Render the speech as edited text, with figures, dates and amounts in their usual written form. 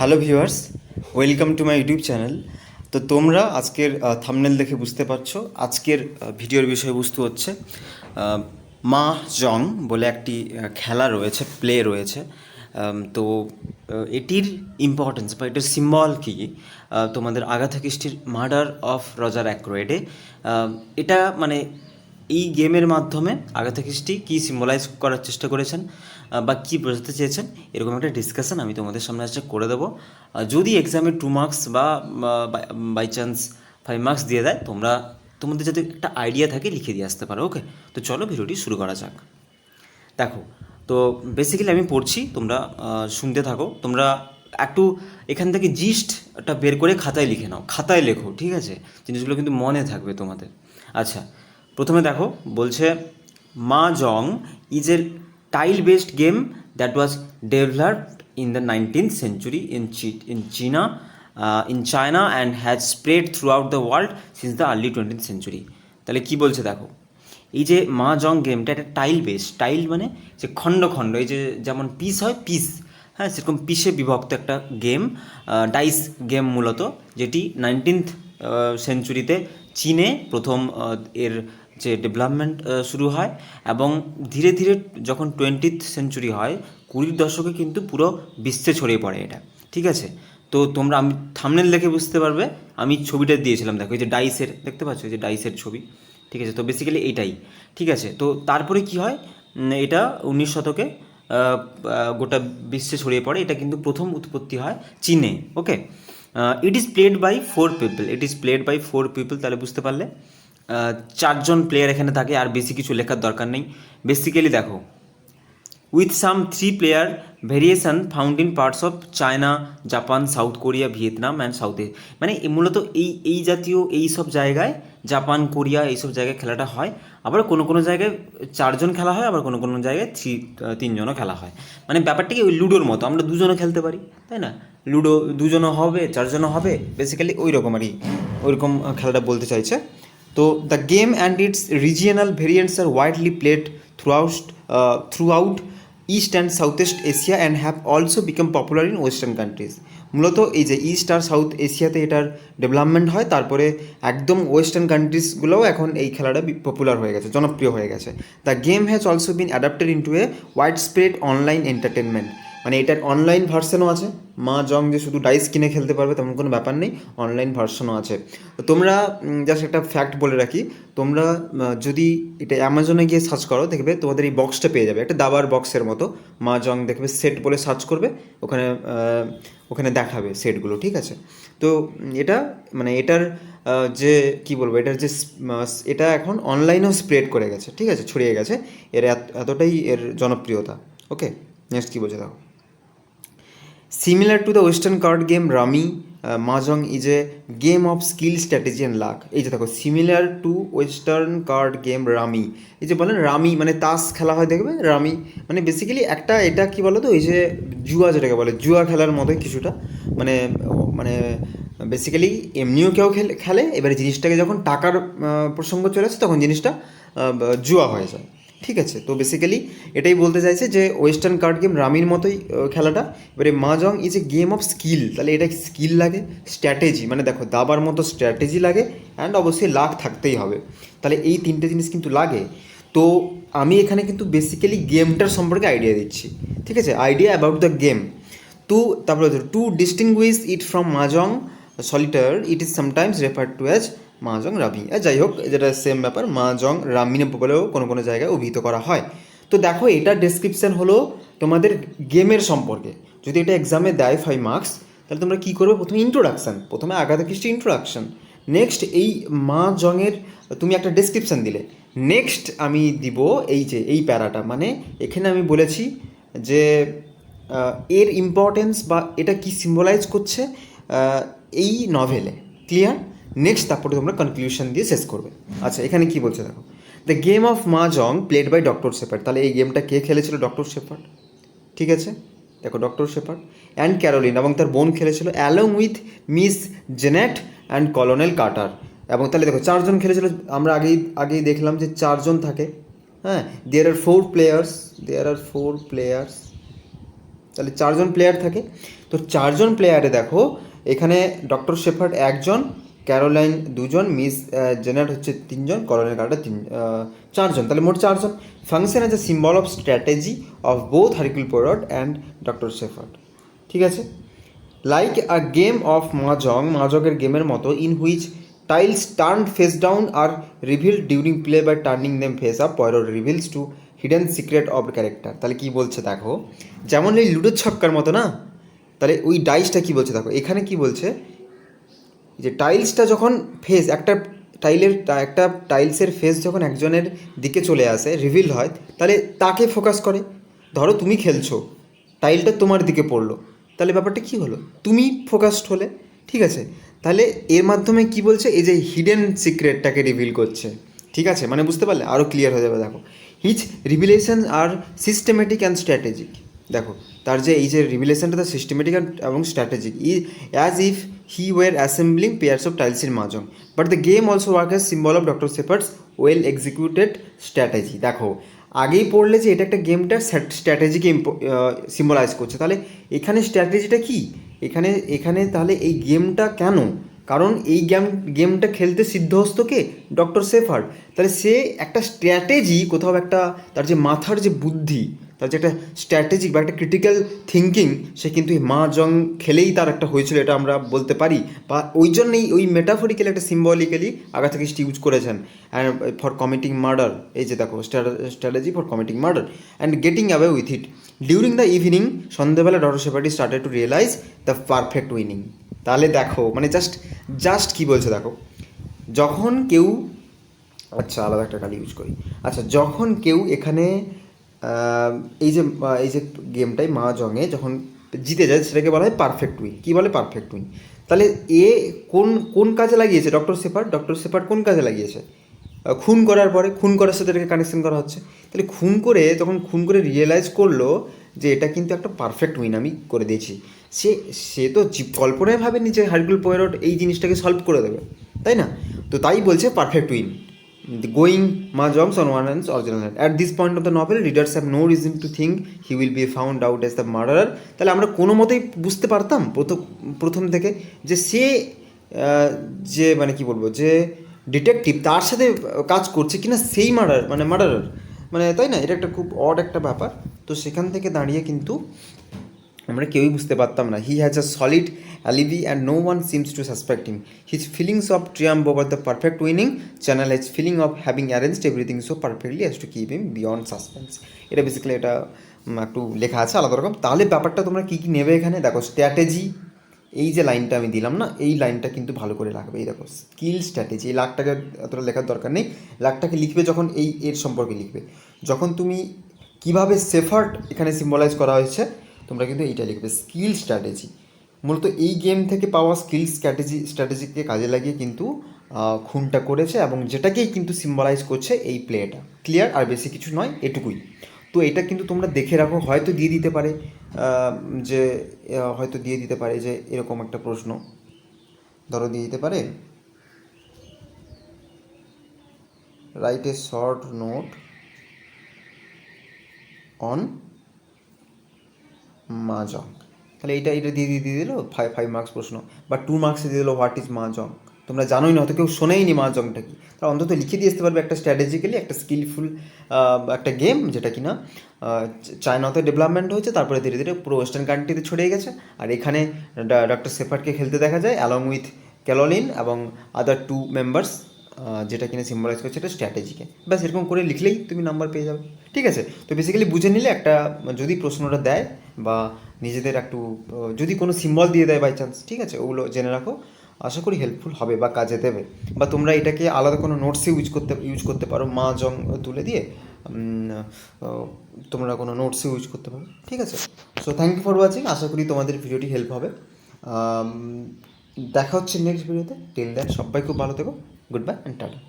Hello viewers, welcome to my YouTube channel. তো তোমরা আজকের থাম্বনেল দেখে বুঝতে পারছো আজকের ভিডিওর বিষয়বস্তু হচ্ছে মা জং বলে একটি খেলা রয়েছে, প্লে রয়েছে। তো এটির ইম্পর্টেন্স বা এটার সিম্বল কী, তোমাদের আগাথা ক্রিস্টির মার্ডার অফ রজার অ্যাক্রয়েডে এটা মানে এই গেমের মাধ্যমে আগাথা ক্রিস্টি কী সিম্বলাইজ করার চেষ্টা করেছেন বা কী বোঝাতে চেয়েছেন, এরকম একটা ডিসকাশন আমি তোমাদের সামনে আজকে করে দেবো। যদি এক্সামে 2 মার্কস বা বাই চান্স 5 মার্কস দিয়ে দেয়, তোমাদের যাতে একটা আইডিয়া থাকে লিখে দিয়ে আসতে পারো। ওকে, তো চলো ভিডিওটি শুরু করা যাক। দেখো, তো বেসিক্যালি আমি পড়ছি, তোমরা শুনতে থাকো। তোমরা একটু এখান থেকে জিস্টটা বের করে খাতায় লিখে নাও, খাতায় লেখো, ঠিক আছে? জিনিসগুলো কিন্তু মনে থাকবে তোমাদের। আচ্ছা, প্রথমে দেখো বলছে mahjong is a tile based game that was developed in the 19th century in China and has spread throughout the world since the early 20th century. তাহলে কি বলছে দেখো, এই যে মা জং গেমটা একটা টাইল বেস, টাইল মানে যে খণ্ড খণ্ড, এই যে যেমন পিস হয় পিস, হ্যাঁ, সেরকম পিসে বিভক্ত একটা গেম, ডাইস গেম মূলত, যেটি 19th সেঞ্চুরিতে চীনে প্রথম এর যে ডেভেলপমেন্ট শুরু হয় এবং ধীরে ধীরে যখন 20th সেঞ্চুরি হয়, 20-র দশকে কিন্তু পুরো বিশ্বে ছড়িয়ে পড়ে এটা, ঠিক আছে? তো তোমরা, আমি থাম্বনেল দেখে বুঝতে পারবে, আমি ছবিটা দিয়েছিলাম, দেখো এই যে ডাইসের, দেখতে পাচ্ছ এই যে ডাইসের ছবি, ঠিক আছে? তো বেসিক্যালি এইটাই, ঠিক আছে? তো তারপরে কি হয়, এটা 19 শতকে গোটা বিশ্বে ছড়িয়ে পড়ে। এটা কিন্তু প্রথম উৎপত্তি হয় চীনে। Okay, it is played by 4 people, it is played by 4 people. তাহলে বুঝতে পারলে 4জন প্লেয়ার এখানে থাকে, আর বেশি কিছু লেখার দরকার নেই। বেসিক্যালি দেখো, with some 3 player variation found in parts of China, Japan, south Korea, Vietnam and south মানে মূলত এই জাতীয় এই সব জায়গায়, জাপান, কোরিয়া, এইসব জায়গায় খেলাটা হয়। আবার কোনো কোনো জায়গায় 4জন খেলা হয়, আবার কোনো কোনো জায়গায় 3জনও খেলা হয়। মানে ব্যাপারটা কি ওই লুডোর মতো, আমরা 2জনও খেলতে পারি, তাই না? লুডো 2জনও হবে, 4জনও হবে, বেসিক্যালি ওই রকম আর কি, ওইরকম খেলাটা বলতে চাইছে। তো the game and its regional variants are widely played throughout east and south east Asia and have also become popular in western countries. মূলত এই যে ইস্ট আর সাউথ এশিয়াতে এটার ডেভেলপমেন্ট হয়, তারপরে একদম ওয়েস্টার্ন কান্ট্রিজগুলোও এখন এই খেলাটা পপুলার হয়ে গেছে, জনপ্রিয় হয়ে গেছে। The game has also been adapted into a wide spread online entertainment. মানে এটার অনলাইন ভার্সনও আছে। মা জং যে শুধু ডাইস কিনে খেলতে পারবে তেমন কোনো ব্যাপার নেই, অনলাইন ভার্সনও আছে। তো তোমরা জাস্ট একটা ফ্যাক্ট বলে রাখি, তোমরা যদি এটা অ্যামাজনে গিয়ে সার্চ করো, দেখবে তোমাদের এই বক্সটা পেয়ে যাবে, একটা দাবার বক্সের মতো। মা জং দেখবে সেট বলে সার্চ করবে, ওখানে ওখানে দেখাবে সেটগুলো, ঠিক আছে? তো এটা মানে এটার যে কী বলবো, এটার যে এটা এখন অনলাইনেও স্প্রেড করে গেছে, ঠিক আছে, ছড়িয়ে গেছে, এর এতটাই এর জনপ্রিয়তা। ওকে, নেক্সট কী বলছে দেখো, similar to the western card game rummy, mahjong is a game of skill, strategy and luck. এই যে দেখো, similar to western card game rummy, এই যে বলেন রামি মানে তাস খেলা হয়, দেখবে রামি মানে বেসিক্যালি একটা, এটা কি বলো তো, এই যে জুয়া, যেটাকে বলে জুয়া খেলার মতোই কিছুটা, মানে মানে বেসিক্যালি এমনিও কেউ খেলে, এবারে জিনিসটাকে যখন টাকার প্রসঙ্গ চলে আসে তখন জিনিসটা জুয়া হয়ে যায়, ঠিক আছে? তো বেসিক্যালি এটাই বলতে চাইছে যে ওয়েস্টার্ন কার্ড গেম রামির মতোই খেলাটা। এবারে mahjong is a game of skill, তাহলে এটা স্কিল লাগে, স্ট্র্যাটেজি মানে দেখো দাবার মতো স্ট্র্যাটেজি লাগে, অ্যান্ড অবশ্যই লাক থাকতেই হবে। তাহলে এই 3টে জিনিস কিন্তু লাগে। তো আমি এখানে কিন্তু বেসিক্যালি গেমটার সম্পর্কে আইডিয়া দিচ্ছি, ঠিক আছে? Idea about the game. তারপরে to distinguish it from mahjong solitaire, it is sometimes referred to as mahjong rummy. যাই হোক, যেটা সেম ব্যাপার, মাজং রামিনে বলেও কোনো কোনো জায়গায় অভিহিত করা হয়। তো দেখো, এটা ডেসক্রিপশান হলো তোমাদের গেমের সম্পর্কে। যদি এটা এক্সামে দেয় 5 মার্কস, তাহলে তোমরা কী করবে, প্রথমে ইন্ট্রোডাকশান, প্রথমে আগাথা ক্রিস্টি ইন্ট্রোডাকশান, নেক্সট এই মা জংয়ের তুমি একটা ডেসক্রিপশান দিলে, নেক্সট আমি দিব এই যে এই প্যারাটা, মানে এখানে আমি বলেছি যে এর ইম্পর্টেন্স বা এটা কি সিম্বলাইজ করছে এই নভেলে, ক্লিয়ার? নেক্সট তারপরে তোমরা কনক্লুশন দিয়ে শেষ করবে। আচ্ছা, এখানে কি বলছে দেখো, দ্য গেম অফ মা জং প্লেড বাই ডক্টর শেপার্ড। তাহলে এই গেমটা কে খেলেছিল? ডক্টর শেপার্ড, ঠিক আছে? দেখো, ডক্টর শেপার্ড অ্যান্ড ক্যারোলিন এবং তার বোন খেলেছিল, along with miss জেনেট and colonel Carter. এবং তাহলে দেখো 4জন খেলেছিল, আমরা আগেই দেখলাম যে 4জন থাকে, হ্যাঁ। দেয়ার আর 4 প্লেয়ার্স, তাহলে 4জন প্লেয়ার থাকে। তো 4জন প্লেয়ারে দেখো এখানে ডক্টর শেফার্ড 1জন, ক্যারোলাইন 2জন, মিস জেনারেট হচ্ছে 3জন, কলোনিয়াল গার্ডার 4জন, তাহলে মোট 4জন। Function as a symbol of strategy of both Hercule Poirot and doctor Shepherd. ঠিক আছে, লাইক আ গেম অফ মাহজংয়ের গেমের মতো, in which tiles turn face down are reveal during play by turning them face up, Poirot reveals to hidden secret of character. তাহলে কী বলছে দেখো, যেমন এই লুডোর ছক্কার মতো না, তাহলে ওই ডাইসটা কী বলছে দেখো, এখানে কি বলছে যে টাইলসটা যখন ফেস একটা টাইলসের ফেস যখন একজনের দিকে চলে আসে, রিভিল হয়, তাহলে তাকে ফোকাস করে। ধরো তুমি খেলছো, টাইলটা তোমার দিকে পড়লো, তাহলে ব্যাপারটা কী হলো, তুমি ফোকাসড হলে। ঠিক আছে, তাহলে এর মাধ্যমে কি বলছে, এই যে হিডেন সিক্রেটটাকে রিভিল করছে। ঠিক আছে, মানে বুঝতে পারলে, আরও ক্লিয়ার হয়ে যাবে। দেখো, his revelation are systematic and strategic. দেখো তার যে এই যে রিভিলেশনটা তার সিস্টেমেটিক এবং strategic, as if he were assembling pairs of tiles in mahjong, but the game also work as symbol of doctor Shepherd's well executed strategy. দেখো আগেই পড়লে যে এটা একটা গেমটার স্ট্র্যাটেজিকে সিম্বলাইজ করছে, তাহলে এখানে স্ট্র্যাটেজিটা কী, এখানে তাহলে এই গেমটা কেন, কারণ এই গেমটা খেলতে সিদ্ধহস্ত কে, ডক্টর শেফার্ড। তাহলে সে একটা স্ট্র্যাটেজি কোথাও একটা, তার যে মাথার যে বুদ্ধি, তার যে একটা স্ট্র্যাটেজিক বা একটা ক্রিটিক্যাল থিঙ্কিং, সে কিন্তু এই মাহজং খেলেই তার একটা হয়েছিল, এটা আমরা বলতে পারি। বা ওই জন্যই ওই মেটাফরিক্যালি একটা সিম্বলিক্যালি আগে থেকে ইউজ করেছেন, অ্যান্ড ফর কমিটিং মার্ডার, এই যে দেখো strategy for committing murder and getting away with it during the evening. সন্ধ্যেবেলা doctor Shepherd started to realize the perfect winning. তাহলে দেখো মানে জাস্ট কী বলছে দেখো, যখন কেউ, আচ্ছা আলাদা একটা গালি ইউজ করি, আচ্ছা যখন কেউ এখানে এই যে গেমটাই মাহজংয়ে যখন জিতে যায়, সেটাকে বলা হয় পারফেক্ট উইন। কী বলে, পারফেক্ট উইন। তাহলে এ কোন কাজে লাগিয়েছে ডক্টর শেফার্ড কোন কাজে লাগিয়েছে, খুন করার পরে, খুন করার সাথে এটাকে কানেকশন করা হচ্ছে। তাহলে তখন খুন করে রিয়েলাইজ করলো যে এটা কিন্তু একটা পারফেক্ট উইন আমি করে দিয়েছি। সে তো কল্পনায় ভাবেনি যে হারকিউল পোয়ারট এই জিনিসটাকে সলভ করে দেবে, তাই না? তো তাই বলছে perfect win, going mahjongs on one and original hand. At this point of the novel readers have no reason to think he will be found out as the murderer. তাহলে আমরা কোনো মতেই বুঝতে পারতাম প্রথম থেকে যে সে যে মানে কী বলবো, যে ডিটেকটিভ তার সাথে কাজ করছে কিনা সেই মার্ডারার, মানে তাই না? এটা একটা খুব অড একটা ব্যাপার। তো সেখান থেকে দাঁড়িয়ে কিন্তু আমরা কেউই বুঝতে পারতাম না। He has a solid alibi and no one seems to suspect him. His feelings of triumph over the perfect winning channel his feeling of having arranged everything so perfectly as to keep him beyond suspense. এটা basically এটা একটু লেখা আছে আলাদা রকম। তাহলে ব্যাপারটা তোমরা কী কী নেবে এখানে দেখো, স্ট্র্যাটেজি, এই যে লাইনটা আমি দিলাম না, এই লাইনটা কিন্তু ভালো করে লাগবে। এই দেখো স্কিল স্ট্র্যাটেজি, এই লাখটাকে অতটা লেখার দরকার নেই। লাখটাকে লিখবে যখন এর সম্পর্কে লিখবে, যখন তুমি কীভাবে শেফার্ড এখানে সিম্বলাইজ করা হয়েছে, তোমরা কিন্তু এইটা লিখবে স্কিল স্ট্র্যাটেজি। মূলত এই গেম থেকে পাওয়া স্কিল স্ট্র্যাটেজিকে কাজে লাগিয়ে কিন্তু খুনটা করেছে, এবং যেটাকেই কিন্তু সিম্বলাইজ করছে এই প্লেটা। ক্লিয়ার? আর বেশি কিছু নয়, এটুকুই। তো এটা কিন্তু তোমরা দেখে রাখো, হয়তো দিয়ে দিতে পারে যে এরকম একটা প্রশ্ন, ধরো দিয়ে দিতে পারে, write a short note on মাহজং। তাহলে এটা দিয়ে দিল 5 মার্কস প্রশ্ন, বা 2 মার্কসে দিয়ে দিল হোয়াট ইজ মাহজং। তোমরা জানোই না, হয়তো কেউ শোনেইনি মাহজংটা কি, তারা অন্তত লিখে দিয়ে আসতে পারবে একটা স্ট্র্যাটেজিক্যালি একটা স্কিলফুল একটা গেম, যেটা কিনা চায়নাতে ডেভেলপমেন্ট হয়েছে, তারপরে ধীরে ধীরে পুরো ওয়েস্টার্ন কান্ট্রিতে ছড়িয়ে গেছে। আর এখানে ডক্টর শেফার্ডকে খেলতে দেখা যায় অ্যালং উইথ ক্যারোলিন এবং আদার 2 মেম্বার্স, যেটা কিনা সিম্বলাইজ করছে এটা স্ট্র্যাটেজিকে। ব্যাস এরকম করে লিখলেই তুমি নাম্বার পেয়ে যাবে। ঠিক আছে, তো বেসিক্যালি বুঝে নিলে একটা, যদি প্রশ্নটা দেয় বা নিজেদের একটু যদি কোনো সিম্বল দিয়ে দেয় বাই চান্স, ঠিক আছে, ওগুলো জেনে রাখো, আশা করি হেল্পফুল হবে বা কাজে দেবে। বা তোমরা এটাকে আলাদা কোনো নোটসে ইউজ করতে পারো, মাহজং তুলে দিয়ে তোমরা কোনো নোটসে ইউজ করতে পারো। ঠিক আছে, so thank you for watching. আশা করি তোমাদের ভিডিওটি হেল্প হবে। দেখা হচ্ছে নেক্সট ভিডিওতে। টিল দ্যান সবাই খুব ভালো থেকো। Good bye and tata.